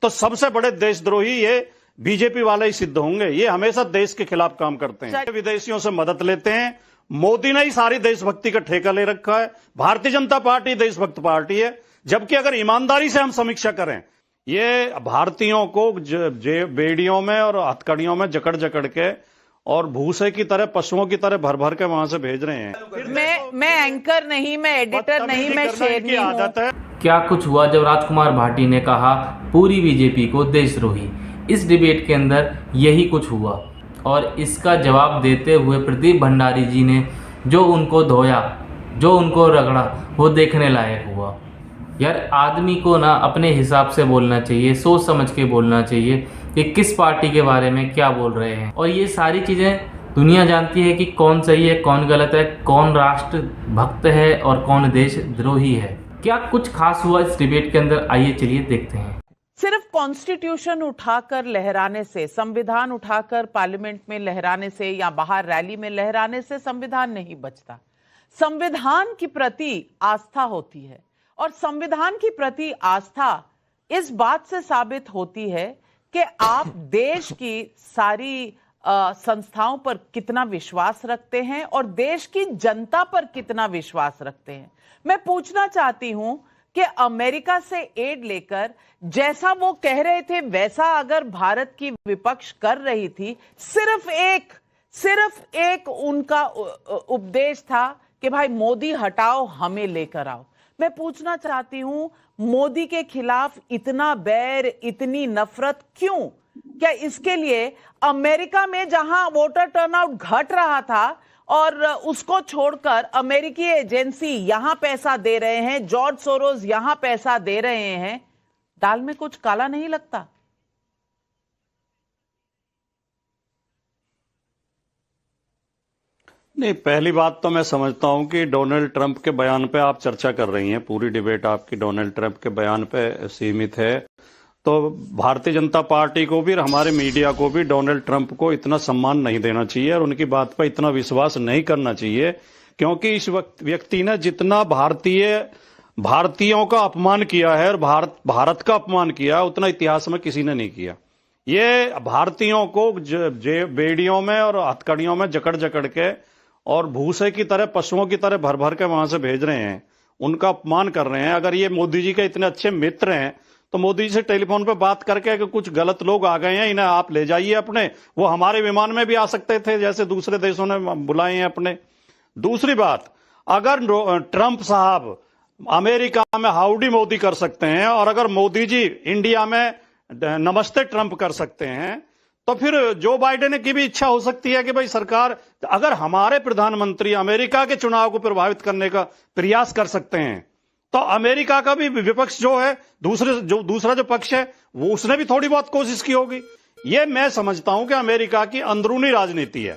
तो सबसे बड़े देशद्रोही ये बीजेपी वाले ही सिद्ध होंगे। ये हमेशा देश के खिलाफ काम करते हैं, विदेशियों से मदद लेते हैं। मोदी ने ही सारी देशभक्ति का ठेका ले रखा है। भारतीय जनता पार्टी देशभक्त पार्टी है, जबकि अगर ईमानदारी से हम समीक्षा करें, ये भारतीयों को बेड़ियों में और हथकड़ियों में जकड़ जकड़ के और भूसे की तरह, पशुओं की तरह भर भर के वहां से भेज रहे हैं। मैं एंकर नहीं, मैं एडिटर नहीं, मैं शेरनी आदत है। क्या कुछ हुआ जब राजकुमार भाटी ने कहा पूरी बीजेपी को देशद्रोही? इस डिबेट के अंदर यही कुछ हुआ और इसका जवाब देते हुए प्रदीप भंडारी जी ने जो उनको धोया, जो उनको रगड़ा, वो देखने लायक हुआ। यार, आदमी को ना अपने हिसाब से बोलना चाहिए, सोच समझ के बोलना चाहिए कि किस पार्टी के बारे में क्या बोल रहे हैं। और ये सारी चीज़ें दुनिया जानती है कि कौन सही है, कौन गलत है, कौन राष्ट्र भक्त है और कौन देशद्रोही है। क्या कुछ खास हुआ इस डिबेट के अंदर? आइए चलिए देखते हैं। सिर्फ कॉन्स्टिट्यूशन उठाकर लहराने से, संविधान उठाकर पार्लियामेंट में लहराने से या बाहर रैली में लहराने से संविधान नहीं बचता। संविधान की प्रति आस्था होती है और संविधान की प्रति आस्था इस बात से साबित होती है कि आप देश की सारी संस्थाओं पर कितना विश्वास रखते हैं और देश की जनता पर कितना विश्वास रखते हैं। मैं पूछना चाहती हूं कि अमेरिका से एड लेकर जैसा वो कह रहे थे वैसा अगर भारत की विपक्ष कर रही थी, सिर्फ एक उनका उपदेश था कि भाई मोदी हटाओ, हमें लेकर आओ। मैं पूछना चाहती हूं, मोदी के खिलाफ इतना बैर, इतनी नफरत क्यों? क्या इसके लिए अमेरिका में जहां वोटर टर्नआउट घट रहा था और उसको छोड़कर अमेरिकी एजेंसी यहां पैसा दे रहे हैं, जॉर्ज सोरोस यहां पैसा दे रहे हैं, दाल में कुछ काला नहीं लगता? नहीं, पहली बात तो मैं समझता हूं कि डोनाल्ड ट्रंप के बयान पे आप चर्चा कर रही हैं, पूरी डिबेट आपकी डोनाल्ड ट्रंप के बयान पे सीमित है। तो भारतीय जनता पार्टी को भी और हमारे मीडिया को भी डोनाल्ड ट्रंप को इतना सम्मान नहीं देना चाहिए और उनकी बात पर इतना विश्वास नहीं करना चाहिए, क्योंकि इस व्यक्ति ने जितना भारतीयों का अपमान किया है और भारत का अपमान किया, उतना इतिहास में किसी ने नहीं किया। ये भारतीयों को बेड़ियों में और हथकड़ियों में जकड़ जकड़ के और भूसे की तरह, पशुओं की तरह भर भर के वहां से भेज रहे हैं, उनका अपमान कर रहे हैं। अगर ये मोदी जी के इतने अच्छे मित्र हैं तो मोदी जी से टेलीफोन पे बात करके अगर कुछ गलत लोग आ गए हैं, इन्हें आप ले जाइए अपने, वो हमारे विमान में भी आ सकते थे जैसे दूसरे देशों ने बुलाए हैं अपने। दूसरी बात, अगर ट्रंप साहब अमेरिका में हाउडी मोदी कर सकते हैं और अगर मोदी जी इंडिया में नमस्ते ट्रंप कर सकते हैं, तो फिर जो बाइडेन की भी इच्छा हो सकती है कि भाई सरकार, अगर हमारे प्रधानमंत्री अमेरिका के चुनाव को प्रभावित करने का प्रयास कर सकते हैं, तो अमेरिका का भी विपक्ष जो है, दूसरा जो पक्ष है, वो उसने भी थोड़ी बहुत कोशिश की होगी। ये मैं समझता हूं कि अमेरिका की अंदरूनी राजनीति है,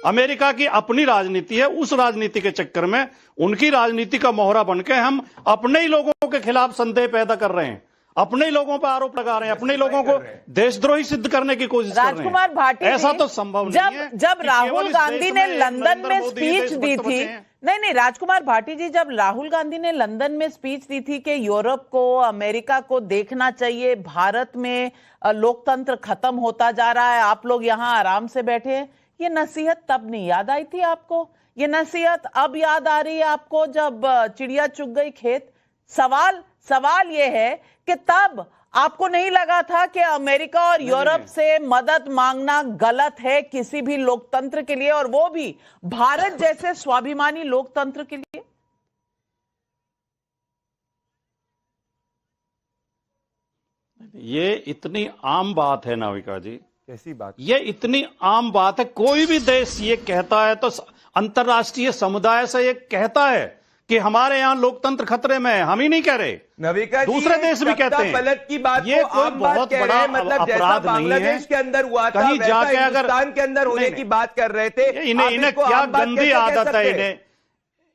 अमेरिका की अपनी राजनीति है। उस राजनीति के चक्कर में उनकी राजनीति का मोहरा बनके हम अपने ही लोगों के खिलाफ संदेह पैदा कर रहे हैं, अपने ही लोगों पर आरोप लगा रहे हैं, अपने ही लोगों को देशद्रोही सिद्ध करने की कोशिश कर रहे हैं। राजकुमार भाटी, ऐसा तो संभव नहीं है। जब राहुल गांधी ने लंदन में स्पीच दी थी, नहीं, राजकुमार भाटी जी, जब राहुल गांधी ने लंदन में स्पीच दी थी कि यूरोप को, अमेरिका को देखना चाहिए, भारत में लोकतंत्र खत्म होता जा रहा है, आप लोग यहां आराम से बैठे हैं, ये नसीहत तब नहीं याद आई थी आपको? ये नसीहत अब याद आ रही है आपको जब चिड़िया चुग गई खेत? सवाल ये है कि तब आपको नहीं लगा था कि अमेरिका और यूरोप से मदद मांगना गलत है किसी भी लोकतंत्र के लिए, और वो भी भारत जैसे स्वाभिमानी लोकतंत्र के लिए? ये इतनी आम बात है नाविका जी। कैसी बात? ये इतनी आम बात है, कोई भी देश ये कहता है तो अंतर्राष्ट्रीय समुदाय से ये कहता है कि हमारे यहाँ लोकतंत्र खतरे में है, हम ही नहीं कह रहे, दूसरे देश भी कहते हैं। पलट की बात ये कोई बहुत बड़ा मतलब जैसा बांग्लादेश के अंदर हुआ था, कहीं जाके अगर हिंदुस्तान के अंदर होने की बात कर रहे थे। इन्हें क्या गंदी आदत है इन्हें,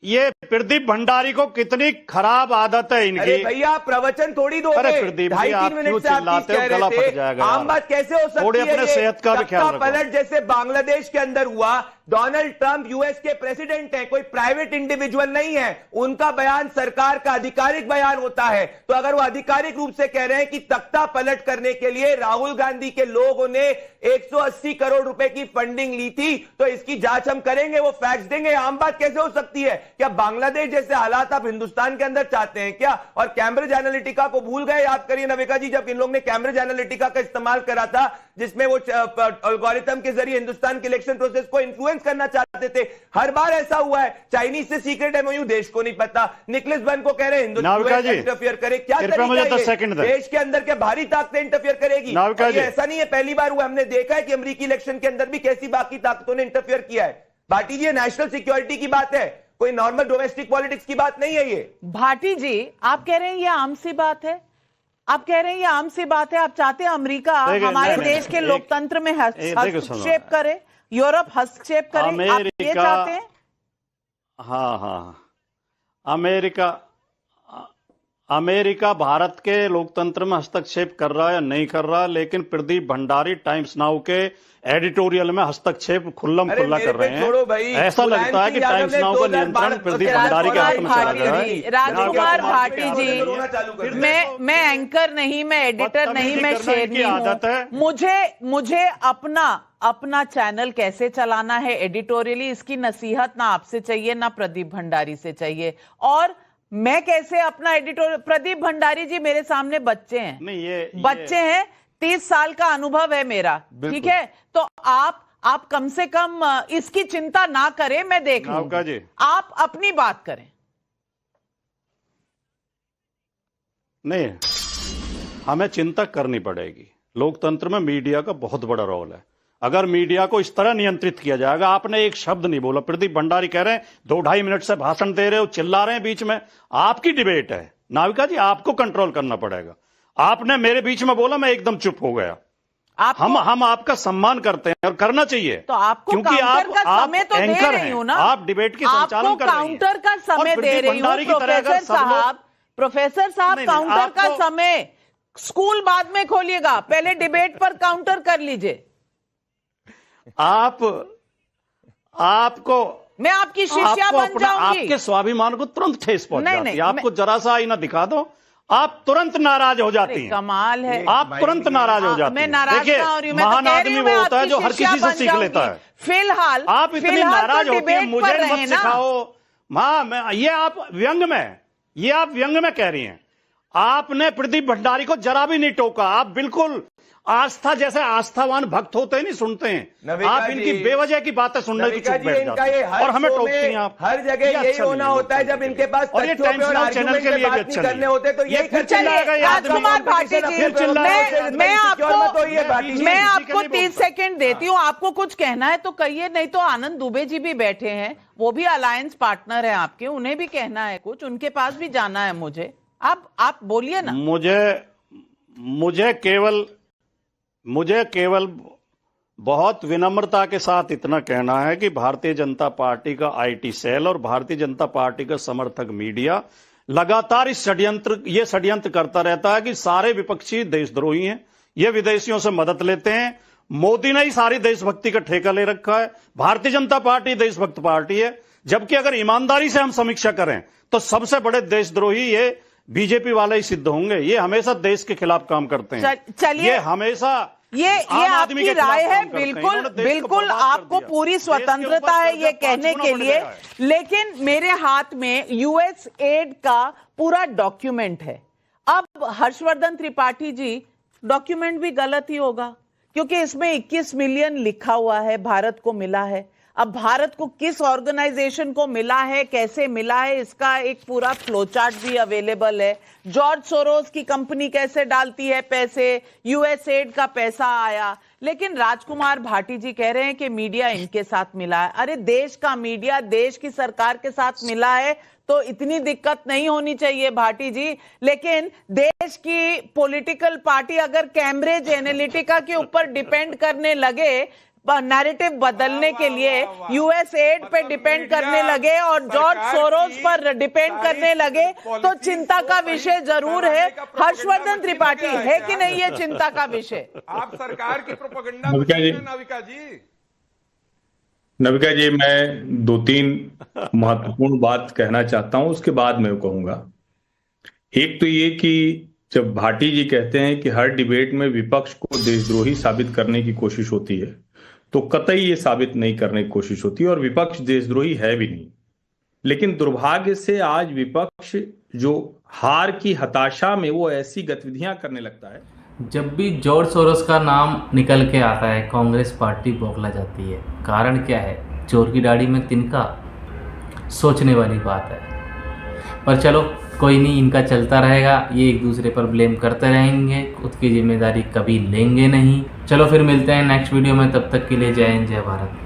ये प्रदीप भंडारी को कितनी खराब आदत है इनकी। अरे भैया, प्रवचन थोड़ी दो, अरे प्रदीप जी, आप क्यों चिल्लाते हो, गला फट जाएगा। आम बात कैसे हो सकती है? अपने सेहत का भी ख्याल रखो। पलट जैसे बांग्लादेश के अंदर हुआ, डोनाल्ड ट्रंप यूएस के प्रेसिडेंट हैं, कोई प्राइवेट इंडिविजुअल नहीं है। उनका बयान सरकार का आधिकारिक बयान होता है। तो अगर वो आधिकारिक रूप से कह रहे हैं कि तख्ता पलट करने के लिए राहुल गांधी के लोगों ने 180 करोड़ रुपए की फंडिंग ली थी, तो इसकी जांच हम करेंगे, वो फैक्ट्स देंगे। आम बात कैसे हो सकती है? क्या बांग्लादेश जैसे हालात आप हिंदुस्तान के अंदर चाहते हैं क्या? और कैम्ब्रिज एनालिटिका को भूल गए? याद करिए नविका जी, जब इन लोग ने कैम्ब्रिज एनालिटिका का इस्तेमाल करा था, जिसमें वो एल्गोरिथम के जरिए हिंदुस्तान के इलेक्शन प्रोसेस को इन्फ्लुएंस करना चाहते थे। हर बार ऐसा हुआ है। चाइनीज से सीक्रेट एमओयू देश को नहीं पता। निकलेस बन को कह रहे हैं हिंदुस्तान इंटरफियर करे। क्या तरीका है? देश के अंदर के भारी ताकतें इंटरफियर करेगी? ऐसा नहीं है पहली बार हुआ, हमने देखा है कि अमेरिकी इलेक्शन के अंदर भी कैसी बाकी ताकतों ने इंटरफियर किया है। भाटी जी, नेशनल सिक्योरिटी की बात है, कोई नॉर्मल डोमेस्टिक पॉलिटिक्स की बात नहीं है ये। भाटी जी, आप कह रहे हैं ये आम सी बात है? आप कह रहे हैं ये आम सी बात है? आप चाहते हैं अमेरिका हमारे देश के लोकतंत्र में हस्तक्षेप करे, यूरोप हस्तक्षेप करे, आप ये चाहते हैं? हाँ, अमेरिका भारत के लोकतंत्र में हस्तक्षेप कर रहा है या नहीं कर रहा, लेकिन प्रदीप भंडारी टाइम्स नाउ के एडिटोरियल में हस्तक्षेप खुल्लम खुल्ला कर रहे हैं। ऐसा लगता है कि टाइम्स नाउ का नियंत्रण प्रदीप भंडारी के हाथ में चला गया है। राजकुमार भाटी जी, मैं एंकर नहीं, मैं एडिटर नहीं, मैं शेरनी हूं। मुझे अपना चैनल कैसे चलाना है एडिटोरियली, इसकी नसीहत ना आपसे चाहिए ना प्रदीप भंडारी से चाहिए। और मैं कैसे अपना एडिटोरियल, प्रदीप भंडारी जी मेरे सामने बच्चे हैं, बच्चे हैं, 30 साल का अनुभव है मेरा, ठीक है? तो आप कम से कम इसकी चिंता ना करें, मैं देख लूंगी, आप अपनी बात करें। नहीं, हमें चिंता करनी पड़ेगी। लोकतंत्र में मीडिया का बहुत बड़ा रोल है। अगर मीडिया को इस तरह नियंत्रित किया जाएगा, आपने एक शब्द नहीं बोला, प्रदीप भंडारी कह रहे हैं 2-2.5 मिनट से भाषण दे रहे हो, चिल्ला रहे हैं बीच में, आपकी डिबेट है नाविका जी, आपको कंट्रोल करना पड़ेगा। आपने मेरे बीच में बोला, मैं एकदम चुप हो गया। हम आपका सम्मान करते हैं और करना चाहिए, तो आपको क्योंकि काउंटर का समय तो दे रही हूं ना, आप डिबेट की संचालन कर रही हैं। काउंटर का समय दे रही हूं प्रोफेसर साहब, काउंटर का समय स्कूल बाद में खोलिएगा, पहले डिबेट पर काउंटर कर लीजिए। आपको मैं आपकी शिष्या बन जाऊंगी। आपके स्वाभिमान को तुरंत ठेस पहुंच जाती है। आपको जरा सा आईना दिखा दो, आप तुरंत नाराज हो जाती हैं। कमाल है, आप तुरंत नाराज हो जाती हैं। मैं नाराज ना हो रही हूं, मैं महान आदमी वो होता है जो हर किसी से सीख लेता है। फिलहाल आप इतनी नाराज होती हैं, मुझे मत सिखाओ। ये आप व्यंग में कह रही हैं। आपने प्रदीप भंडारी को जरा भी नहीं टोका। आप बिल्कुल आस्था जैसे आस्थावान भक्त होते हैं, नहीं सुनते हैं आप इनकी बेवजह की बातें सुनने को चुप बैठ जाते हैं और हमें टोकती हैं आप। हर जगह यही होना होता है जब इनके पास और ये टाइम्स नाउ चैनल के लिए भी अच्छा करने होते तो ये राजकुमार भाटी जी, मैं आपको 30 सेकंड देती हूँ, आपको कुछ कहना है तो कहिए, नहीं तो आनंद दुबे जी भी बैठे हैं, वो भी अलायंस पार्टनर है आपके, उन्हें भी कहना है कुछ, उनके पास भी जाना है मुझे। आप बोलिए ना। मुझे केवल बहुत विनम्रता के साथ इतना कहना है कि भारतीय जनता पार्टी का आईटी सेल और भारतीय जनता पार्टी का समर्थक मीडिया लगातार ये षड्यंत्र करता रहता है कि सारे विपक्षी देशद्रोही हैं, ये विदेशियों से मदद लेते हैं, मोदी ने ही सारी देशभक्ति का ठेका ले रखा है, भारतीय जनता पार्टी देशभक्त पार्टी है। जबकि अगर ईमानदारी से हम समीक्षा करें तो सबसे बड़े देशद्रोही ये बीजेपी वाले ही सिद्ध होंगे। ये हमेशा देश के खिलाफ काम करते हैं। चलिए, ये हमेशा ये आपकी राय है, बिल्कुल आपको पूरी स्वतंत्रता है ये कहने के लिए, लेकिन मेरे हाथ में यूएस एड का पूरा डॉक्यूमेंट है। अब हर्षवर्धन त्रिपाठी जी, डॉक्यूमेंट भी गलत ही होगा क्योंकि इसमें 21 मिलियन लिखा हुआ है, भारत को मिला है। अब भारत को किस ऑर्गेनाइजेशन को मिला है, कैसे मिला है, इसका एक पूरा फ्लोचार्ट भी अवेलेबल है। जॉर्ज सोरोस की कंपनी कैसे डालती है पैसे, यूएसएड का पैसा आया। लेकिन राजकुमार भाटी जी कह रहे हैं कि मीडिया इनके साथ मिला है। अरे देश का मीडिया देश की सरकार के साथ मिला है तो इतनी दिक्कत नहीं होनी चाहिए भाटी जी। लेकिन देश की पॉलिटिकल पार्टी अगर कैम्ब्रिज एनालिटिका के ऊपर डिपेंड करने लगे, नैरेटिव बदलने के लिए यूएसएड पे डिपेंड करने लगे और जॉर्ज सोरोस पर डिपेंड करने लगे, तो चिंता का विषय जरूर है। हर्षवर्धन त्रिपाठी, है कि नहीं ये चिंता का विषय? आप सरकार की प्रोपेगेंडा में नाविका जी। नविका जी, मैं 2-3 महत्वपूर्ण बात कहना चाहता हूं, उसके बाद मैं कहूंगा। एक तो ये कि जब भाटी जी कहते हैं कि हर डिबेट में विपक्ष को देशद्रोही साबित करने की कोशिश होती है, तो कतई ये साबित नहीं करने की कोशिश होती है, और विपक्ष देशद्रोही है भी नहीं। लेकिन दुर्भाग्य से आज विपक्ष जो हार की हताशा में वो ऐसी गतिविधियां करने लगता है। जब भी जॉर्ज सोरोस का नाम निकल के आता है, कांग्रेस पार्टी बौखला जाती है। कारण क्या है? चोर की दाढ़ी में तिनका, सोचने वाली बात है। पर चलो कोई नहीं, इनका चलता रहेगा, ये एक दूसरे पर ब्लेम करते रहेंगे, खुद की जिम्मेदारी कभी लेंगे नहीं। चलो फिर मिलते हैं नेक्स्ट वीडियो में, तब तक के लिए जय हिंद, जय भारत।